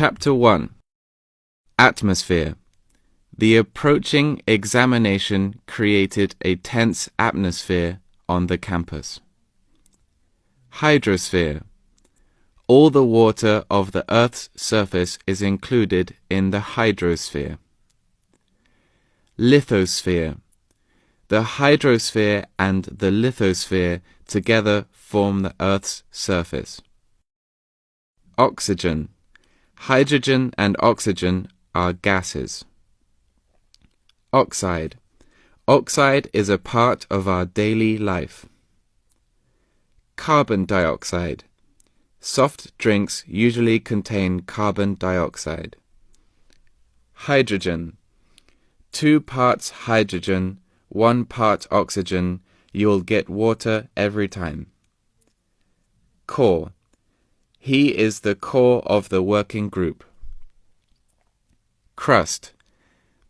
Chapter 1. Atmosphere. The approaching examination created a tense atmosphere on the campus. Hydrosphere. All the water of the Earth's surface is included in the hydrosphere. Lithosphere. The hydrosphere and the lithosphere together form the Earth's surface. Oxygen. Hydrogen and oxygen are gases. Oxide. Oxide is a part of our daily life. Carbon dioxide. Soft drinks usually contain carbon dioxide. Hydrogen. 2 parts hydrogen, 1 part oxygen. You'll get water every time. Core. He is the core of the working group. Crust.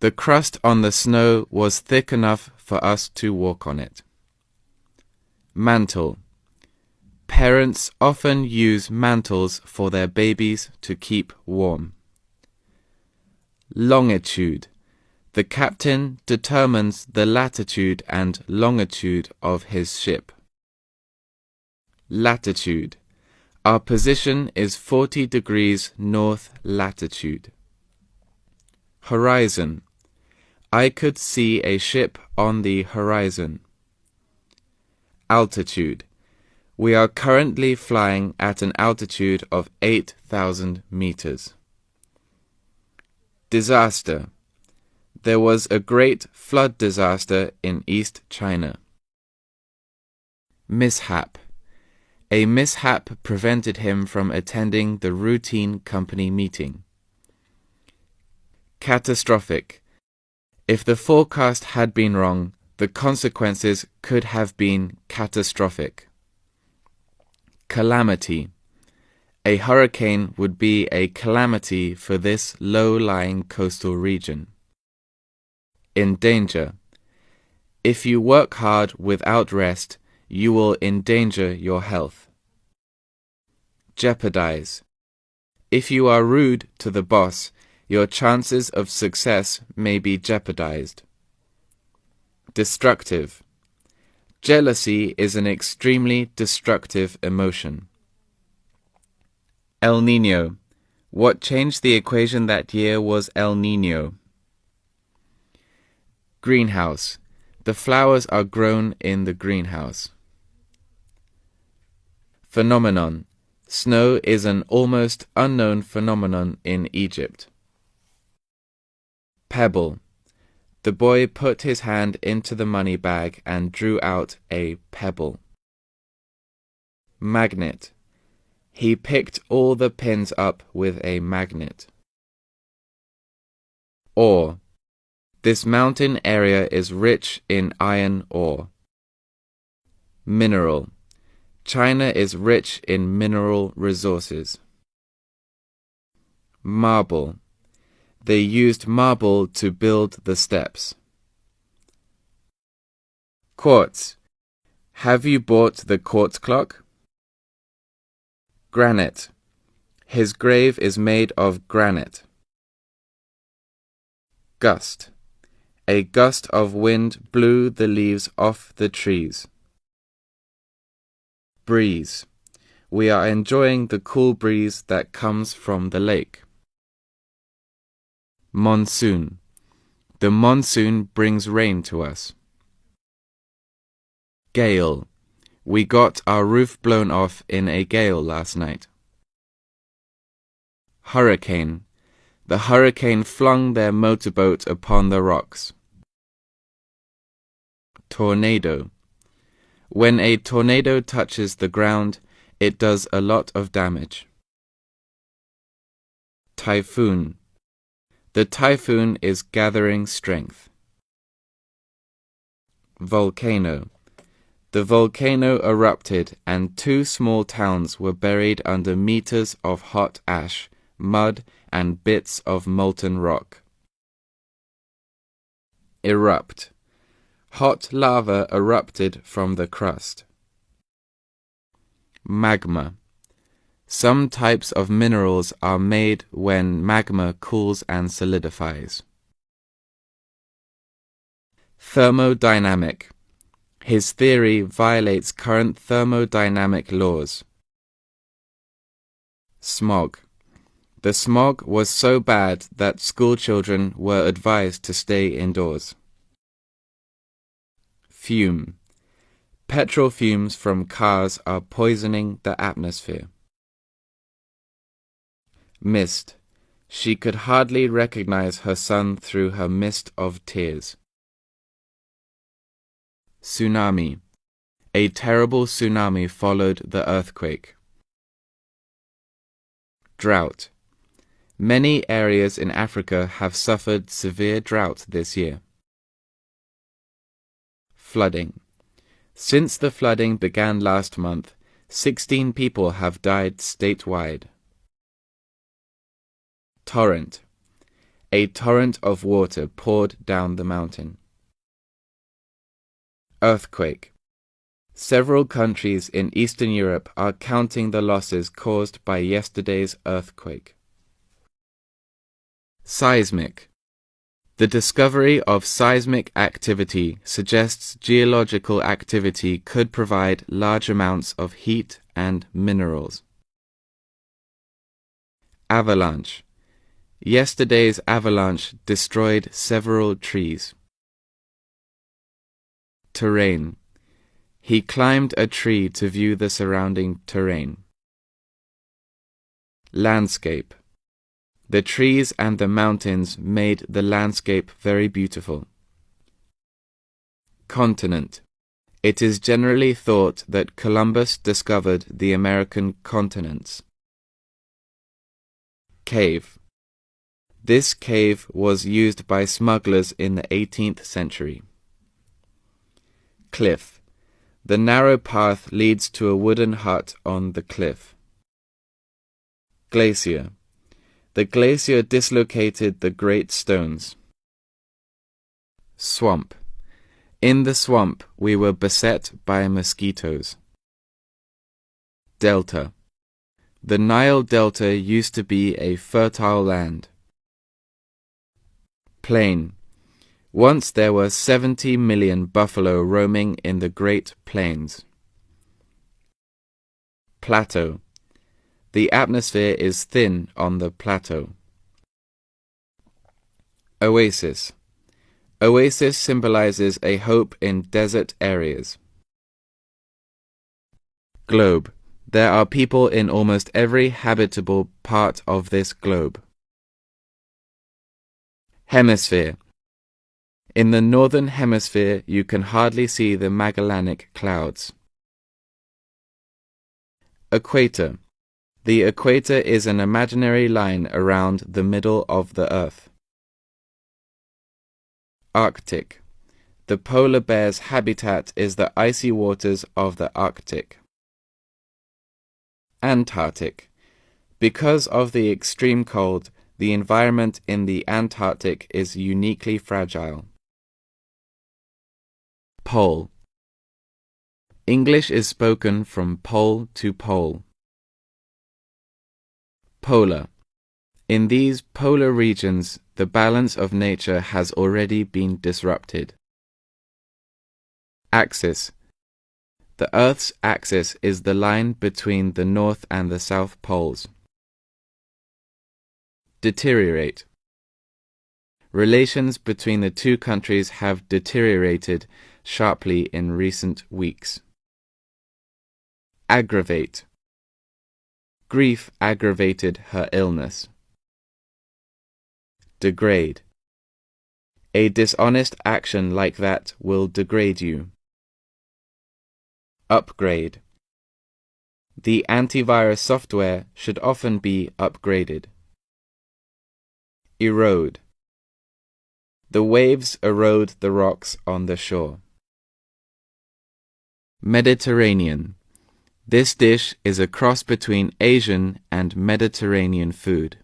The crust on the snow was thick enough for us to walk on it. Mantle. Parents often use mantles for their babies to keep warm. Longitude. The captain determines the latitude and longitude of his ship. Latitude. Our position is 40 degrees north latitude. Horizon. I could see a ship on the horizon. Altitude. We are currently flying at an altitude of 8,000 meters. Disaster. There was a great flood disaster in East China. Mishap. A mishap prevented him from attending the routine company meeting. Catastrophic. If the forecast had been wrong, the consequences could have been catastrophic. Calamity. A hurricane would be a calamity for this low-lying coastal region. In danger. If you work hard without rest, you will endanger your health. Jeopardize. If you are rude to the boss, your chances of success may be jeopardized. Destructive. Jealousy is an extremely destructive emotion. El Niño. What changed the equation that year was El Niño. Greenhouse. The flowers are grown in the greenhouse. Phenomenon. Snow is an almost unknown phenomenon in Egypt. Pebble. The boy put his hand into the money bag and drew out a pebble. Magnet. He picked all the pins up with a magnet. Ore. This mountain area is rich in iron ore. Mineral. China is rich in mineral resources. Marble. They used marble to build the steps. Quartz. Have you bought the quartz clock? Granite. His grave is made of granite. Gust. A gust of wind blew the leaves off the trees. Breeze. We are enjoying the cool breeze that comes from the lake. Monsoon. The monsoon brings rain to us. Gale. We got our roof blown off in a gale last night. Hurricane. The hurricane flung their motorboat upon the rocks. Tornado. When a tornado touches the ground, it does a lot of damage. Typhoon. The typhoon is gathering strength. Volcano. The volcano erupted and 2 small towns were buried under meters of hot ash, mud, and bits of molten rock. Erupt. Hot lava erupted from the crust. Magma. Some types of minerals are made when magma cools and solidifies. Thermodynamic. His theory violates current thermodynamic laws. Smog. The smog was so bad that schoolchildren were advised to stay indoors. Fume. Petrol fumes from cars are poisoning the atmosphere. Mist. She could hardly recognize her son through her mist of tears. Tsunami. A terrible tsunami followed the earthquake. Drought. Many areas in Africa have suffered severe drought this year. Flooding. Since the flooding began last month, 16 people have died statewide. Torrent. A torrent of water poured down the mountain. Earthquake. Several countries in Eastern Europe are counting the losses caused by yesterday's earthquake. Seismic. The discovery of seismic activity suggests geological activity could provide large amounts of heat and minerals. Avalanche. Yesterday's avalanche destroyed several trees. Terrain. He climbed a tree to view the surrounding terrain. Landscape. The trees and the mountains made the landscape very beautiful. Continent. It is generally thought that Columbus discovered the American continents. Cave. This cave was used by smugglers in the 18th century. Cliff. The narrow path leads to a wooden hut on the cliff. Glacier. The glacier dislocated the great stones. Swamp. In the swamp we were beset by mosquitoes. Delta. The Nile Delta used to be a fertile land. Plain. Once there were 70 million buffalo roaming in the Great Plains. Plateau. The atmosphere is thin on the plateau. Oasis. Oasis symbolizes a hope in desert areas. Globe. There are people in almost every habitable part of this globe. Hemisphere. In the northern hemisphere you can hardly see the Magellanic Clouds. Equator. The equator is an imaginary line around the middle of the Earth. Arctic. The polar bear's habitat is the icy waters of the Arctic. Antarctic. Because of the extreme cold, the environment in the Antarctic is uniquely fragile. Pole. English is spoken from pole to pole. Polar. In these polar regions, the balance of nature has already been disrupted. Axis. The Earth's axis is the line between the North and the South poles. Deteriorate. Relations between the two countries have deteriorated sharply in recent weeks. Aggravate. Grief aggravated her illness. Degrade. A dishonest action like that will degrade you. Upgrade. The antivirus software should often be upgraded. Erode. The waves erode the rocks on the shore. Mediterranean. This dish is a cross between Asian and Mediterranean food.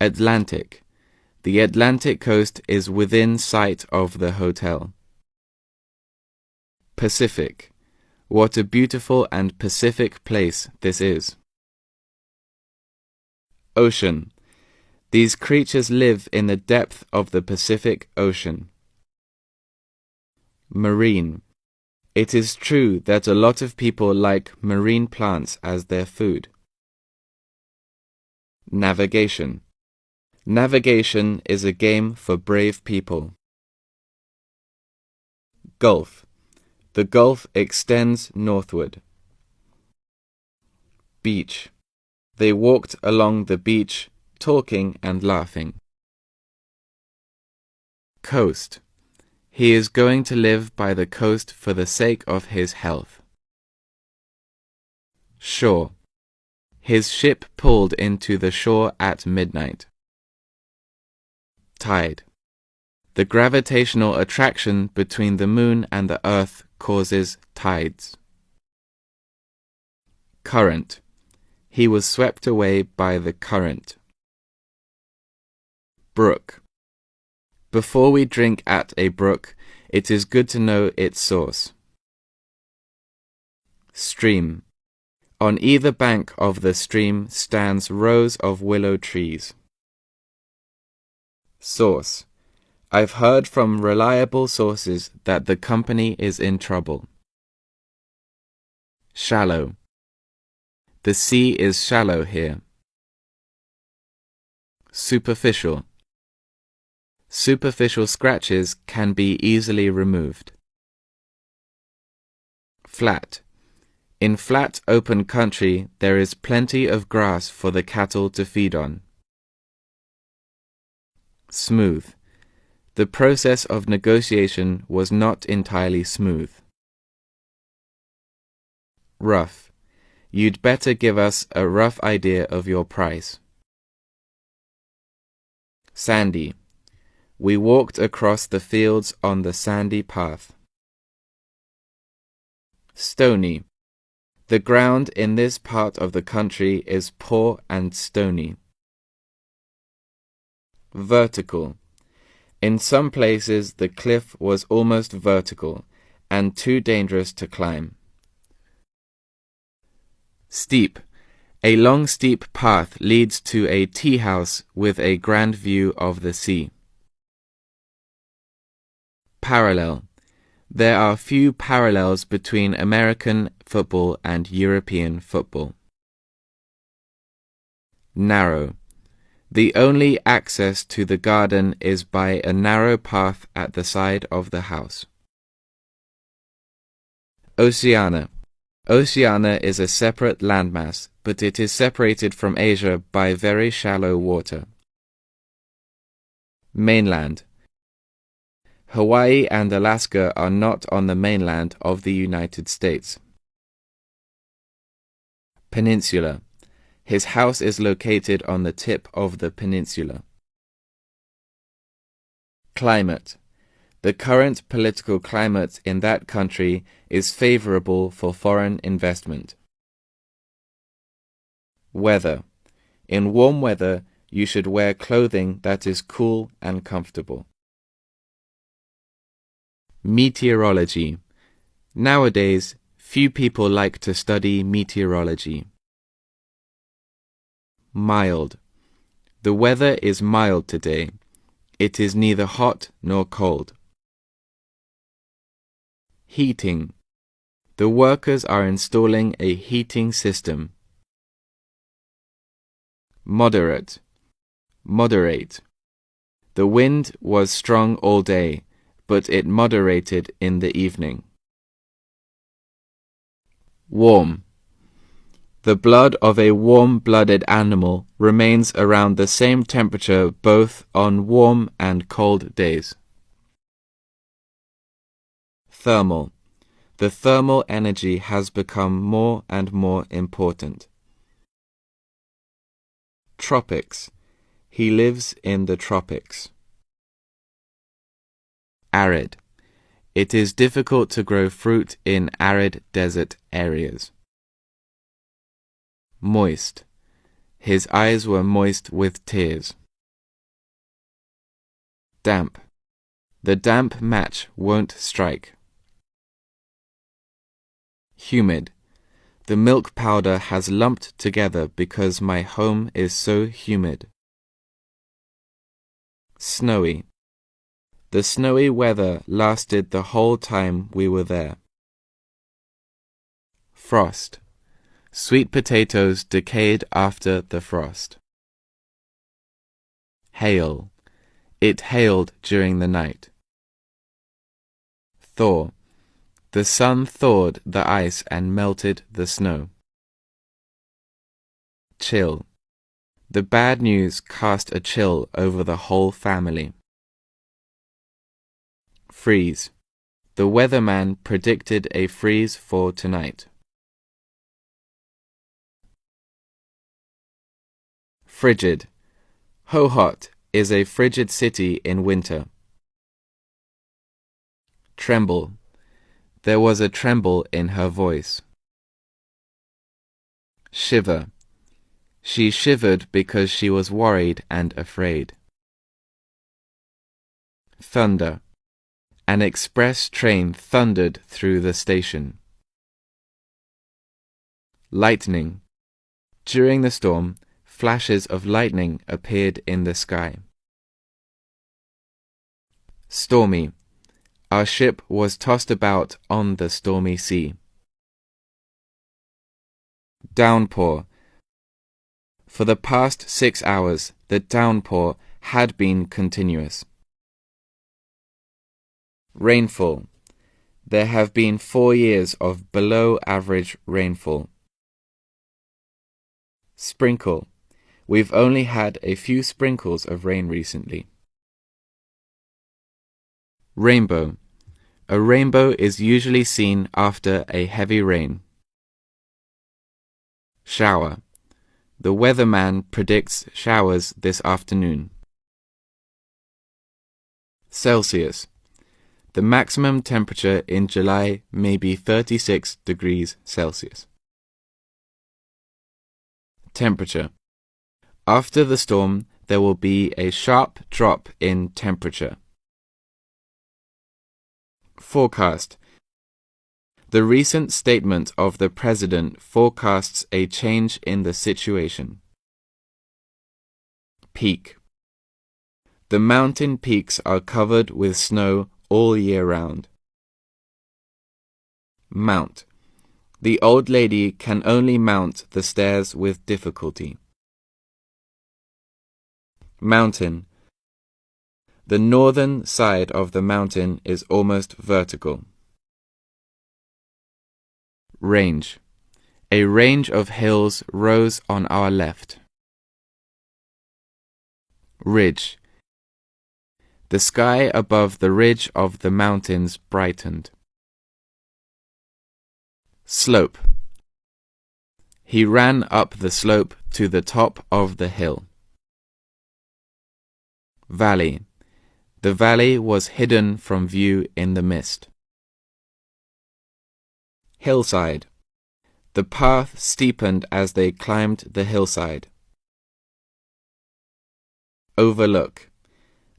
Atlantic. The Atlantic coast is within sight of the hotel. Pacific. What a beautiful and pacific place this is. Ocean. These creatures live in the depth of the Pacific Ocean. Marine. It is true that a lot of people like marine plants as their food. Navigation. Navigation is a game for brave people. Gulf. The Gulf extends northward. Beach. They walked along the beach, talking and laughing. Coast. He is going to live by the coast for the sake of his health. Shore. His ship pulled into the shore at midnight. Tide. The gravitational attraction between the moon and the earth causes tides. Current. He was swept away by the current. Brook. Before we drink at a brook, it is good to know its source. Stream. On either bank of the stream stands rows of willow trees. Source. I've heard from reliable sources that the company is in trouble. Shallow. The sea is shallow here. Superficial. Superficial scratches can be easily removed. Flat. In flat, open country, there is plenty of grass for the cattle to feed on. Smooth. The process of negotiation was not entirely smooth. Rough. You'd better give us a rough idea of your price. Sandy. We walked across the fields on the sandy path. Stony. The ground in this part of the country is poor and stony. Vertical. In some places the cliff was almost vertical and too dangerous to climb. Steep. A long steep path leads to a tea house with a grand view of the sea. Parallel. There are few parallels between American football and European football. Narrow. The only access to the garden is by a narrow path at the side of the house. Oceania. Oceania is a separate landmass, but it is separated from Asia by very shallow water. Mainland. Hawaii and Alaska are not on the mainland of the United States. Peninsula. His house is located on the tip of the peninsula. Climate. The current political climate in that country is favorable for foreign investment. Weather. In warm weather, you should wear clothing that is cool and comfortable. Meteorology. Nowadays, few people like to study meteorology. Mild. The weather is mild today. It is neither hot nor cold. Heating. The workers are installing a heating system. Moderate. Moderate. The wind was strong all day, but it moderated in the evening. Warm. The blood of a warm-blooded animal remains around the same temperature both on warm and cold days. Thermal. The thermal energy has become more and more important. Tropics. He lives in the tropics. Arid. It is difficult to grow fruit in arid desert areas. Moist. His eyes were moist with tears. Damp. The damp match won't strike. Humid. The milk powder has lumped together because my home is so humid. Snowy. The snowy weather lasted the whole time we were there. Frost. Sweet potatoes decayed after the frost. Hail. It hailed during the night. Thaw. The sun thawed the ice and melted the snow. Chill. The bad news cast a chill over the whole family. Freeze. The weatherman predicted a freeze for tonight. Frigid. Ho-Hot is a frigid city in winter. Tremble. There was a tremble in her voice. Shiver. She shivered because she was worried and afraid. Thunder. An express train thundered through the station. Lightning. During the storm, flashes of lightning appeared in the sky. Stormy. Our ship was tossed about on the stormy sea. Downpour. For the past 6 hours, the downpour had been continuous. Rainfall. There have been 4 years of below-average rainfall. Sprinkle. We've only had a few sprinkles of rain recently. Rainbow. A rainbow is usually seen after a heavy rain. Shower. The weatherman predicts showers this afternoon. Celsius. The maximum temperature in July may be 36 degrees Celsius. Temperature. After the storm, there will be a sharp drop in temperature. Forecast. The recent statement of the President forecasts a change in the situation. Peak. The mountain peaks are covered with snow all year round. Mount. The old lady can only mount the stairs with difficulty. Mountain. The northern side of the mountain is almost vertical. Range. A range of hills rose on our left. Ridge. The sky above the ridge of the mountains brightened. Slope. He ran up the slope to the top of the hill. Valley. The valley was hidden from view in the mist. Hillside. The path steepened as they climbed the hillside. Overlook.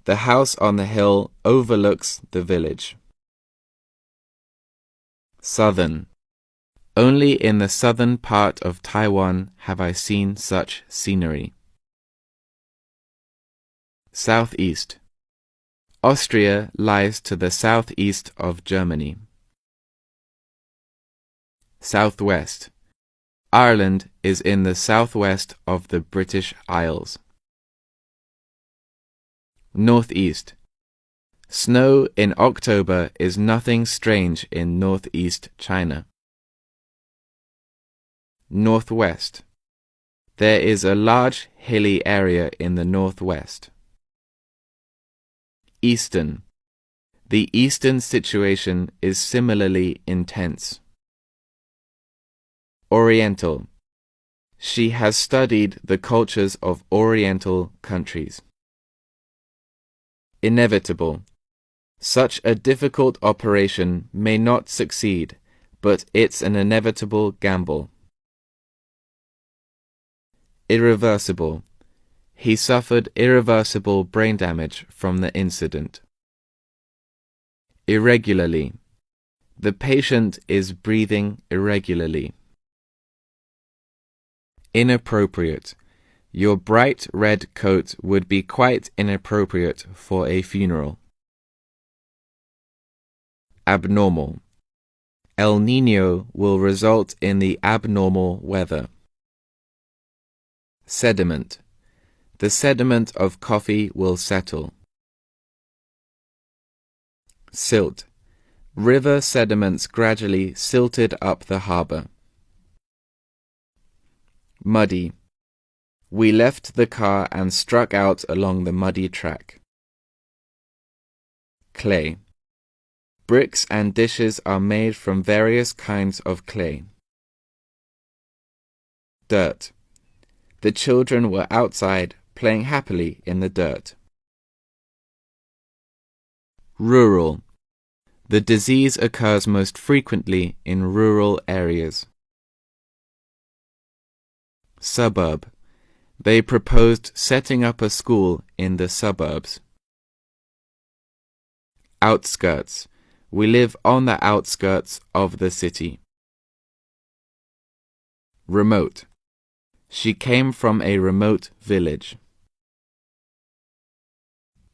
The house on the hill overlooks the village. Southern. Only in the southern part of Taiwan have I seen such scenery. Southeast. Austria lies to the southeast of Germany. Southwest. Ireland is in the southwest of the British Isles. Northeast. Snow in October is nothing strange in northeast China. Northwest. There is a large hilly area in the northwest. Eastern. The eastern situation is similarly intense. Oriental. She has studied the cultures of Oriental countries. Inevitable. Such a difficult operation may not succeed, but it's an inevitable gamble. Irreversible. He suffered irreversible brain damage from the incident. Irregularly. The patient is breathing irregularly. Inappropriate. Your bright red coat would be quite inappropriate for a funeral. Abnormal. El Niño will result in the abnormal weather. Sediment. The sediment of coffee will settle. Silt. River sediments gradually silted up the harbor. Muddy. We left the car and struck out along the muddy track. Clay. Bricks and dishes are made from various kinds of clay. Dirt. The children were outside playing happily in the dirt. Rural. The disease occurs most frequently in rural areas. Suburb. They proposed setting up a school in the suburbs. Outskirts. We live on the outskirts of the city. Remote. She came from a remote village.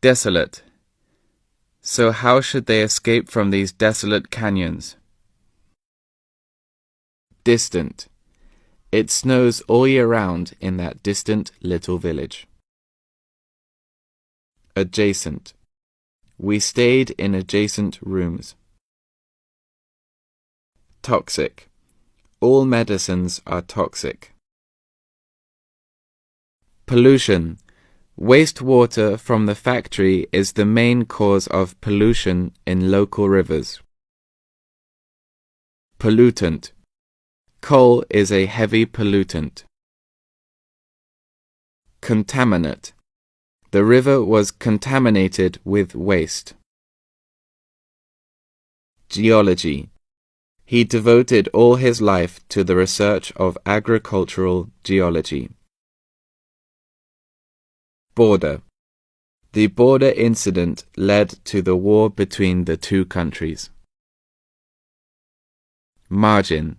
Desolate. So how should they escape from these desolate canyons? Distant. It snows all year round in that distant little village. Adjacent. We stayed in adjacent rooms. Toxic. All medicines are toxic. Pollution. Wastewater from the factory is the main cause of pollution in local rivers. Pollutant. Coal is a heavy pollutant. Contaminate. The river was contaminated with waste. Geology. He devoted all his life to the research of agricultural geology. Border. The border incident led to the war between the two countries. Margin.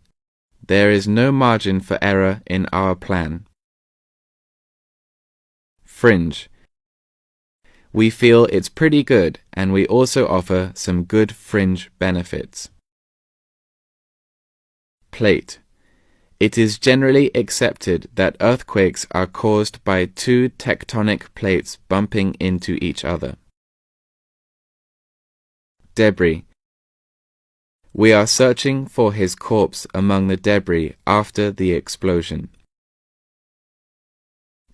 There is no margin for error in our plan. Fringe. We feel it's pretty good and we also offer some good fringe benefits. Plate. It is generally accepted that earthquakes are caused by two tectonic plates bumping into each other. Debris. We are searching for his corpse among the debris after the explosion.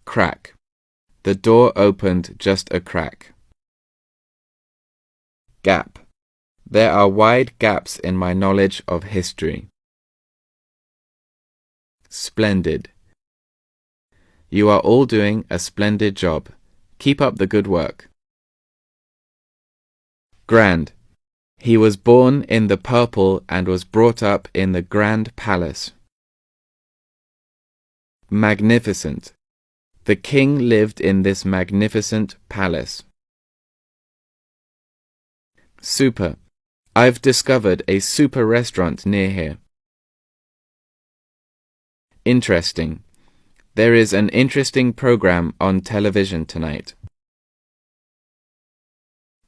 Crack. The door opened just a crack. Gap. There are wide gaps in my knowledge of history. Splendid. You are all doing a splendid job. Keep up the good work. Grand. He was born in the purple and was brought up in the grand palace. Magnificent. The king lived in this magnificent palace. Super. I've discovered a super restaurant near here. Interesting. There is an interesting program on television tonight.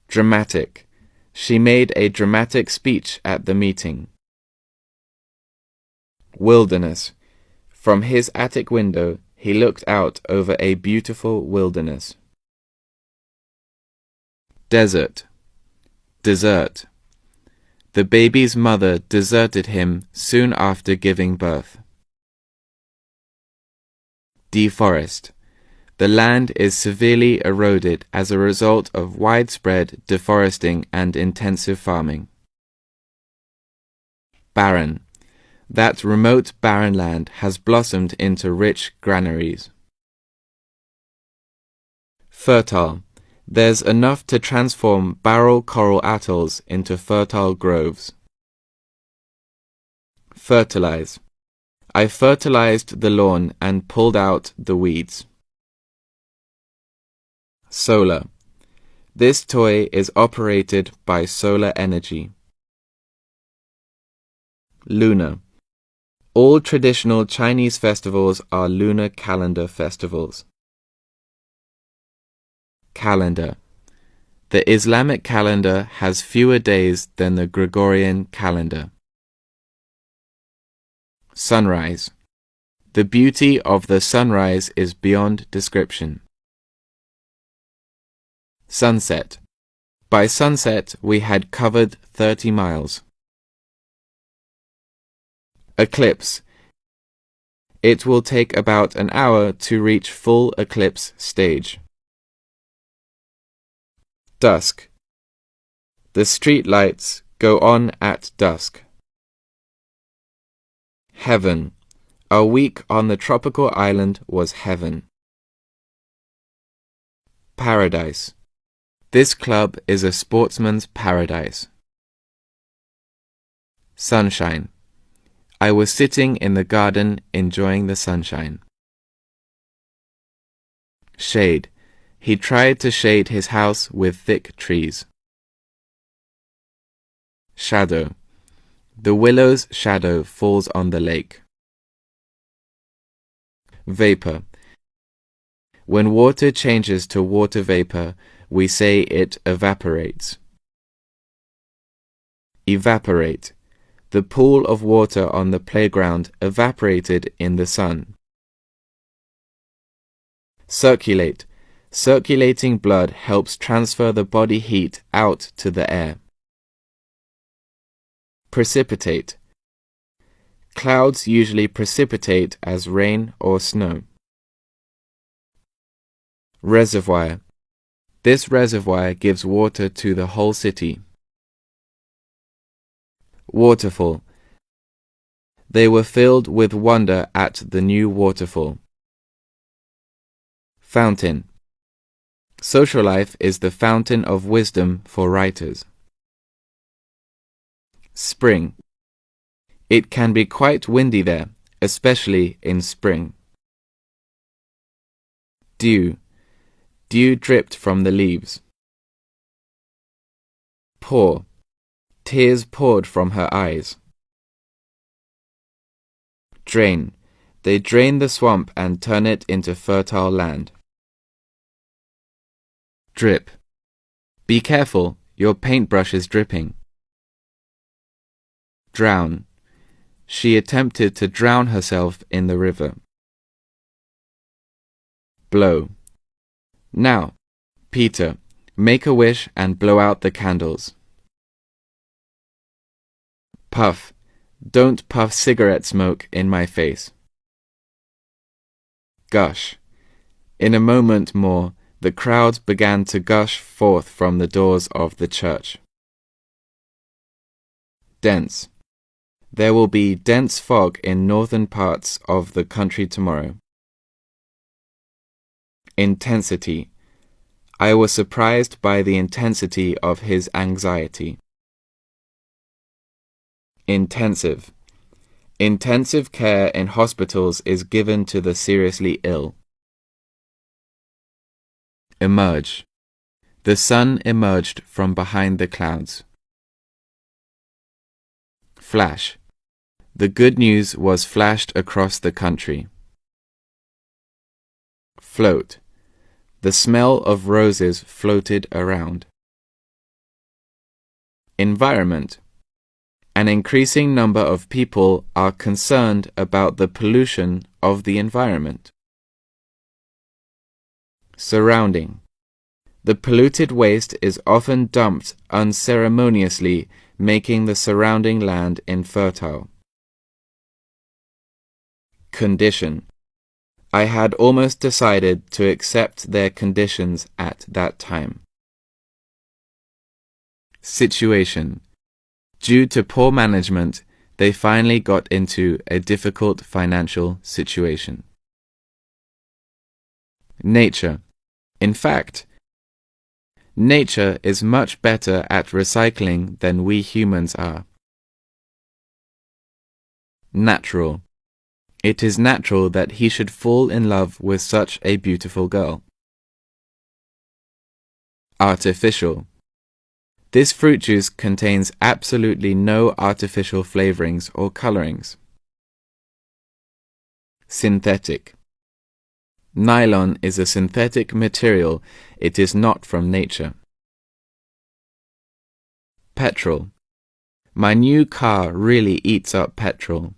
Dramatic. She made a dramatic speech at the meeting. Wilderness. From his attic window, he looked out over a beautiful wilderness. Desert. Desert. The baby's mother deserted him soon after giving birth. Deforest. The land is severely eroded as a result of widespread deforesting and intensive farming. Barren. That remote barren land has blossomed into rich granaries. Fertile. There's enough to transform barrel coral atolls into fertile groves. Fertilize. I fertilized the lawn and pulled out the weeds. Solar. This toy is operated by solar energy. Lunar. All traditional Chinese festivals are lunar calendar festivals. Calendar. The Islamic calendar has fewer days than the Gregorian calendar. Sunrise. The beauty of the sunrise is beyond description. Sunset. By sunset, we had covered 30 miles. Eclipse. It will take about an hour to reach full eclipse stage. Dusk. The street lights go on at dusk. Heaven. A week on the tropical island was heaven. Paradise. This club is a sportsman's paradise. Sunshine. I was sitting in the garden enjoying the sunshine. Shade. He tried to shade his house with thick trees. Shadow. The willow's shadow falls on the lake. Vapor. When water changes to water vapor, we say it evaporates. Evaporate. The pool of water on the playground evaporated in the sun. Circulate. Circulating blood helps transfer the body heat out to the air. Precipitate. Clouds usually precipitate as rain or snow. Reservoir. This reservoir gives water to the whole city. Waterfall. They were filled with wonder at the new waterfall. Fountain. Social life is the fountain of wisdom for writers. Spring. It can be quite windy there, especially in spring. Dew. Dew dripped from the leaves. Pour. Tears poured from her eyes. Drain. They drain the swamp and turn it into fertile land. Drip. Be careful, your paintbrush is dripping. Drown. She attempted to drown herself in the river. Blow. Now, Peter, make a wish and blow out the candles. Puff. Don't puff cigarette smoke in my face. Gush. In a moment more, the crowds began to gush forth from the doors of the church. Dense. There will be dense fog in northern parts of the country tomorrow. Intensity. I was surprised by the intensity of his anxiety. Intensive. Intensive care in hospitals is given to the seriously ill. Emerge. The sun emerged from behind the clouds. Flash. The good news was flashed across the country. Float. The smell of roses floated around. Environment. An increasing number of people are concerned about the pollution of the environment. Surrounding. The polluted waste is often dumped unceremoniously, making the surrounding land infertile. Condition. I had almost decided to accept their conditions at that time. Situation. Due to poor management, they finally got into a difficult financial situation. Nature. In fact, nature is much better at recycling than we humans are. Natural. It is natural that he should fall in love with such a beautiful girl. Artificial. This fruit juice contains absolutely no artificial flavorings or colorings. Synthetic. Nylon is a synthetic material. It is not from nature. Petrol. My new car really eats up petrol.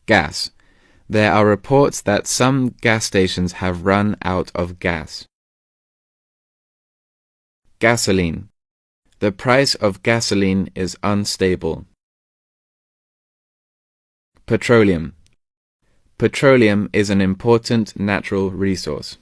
Gas. There are reports that some gas stations have run out of gas. Gasoline. The price of gasoline is unstable. Petroleum. Petroleum is an important natural resource.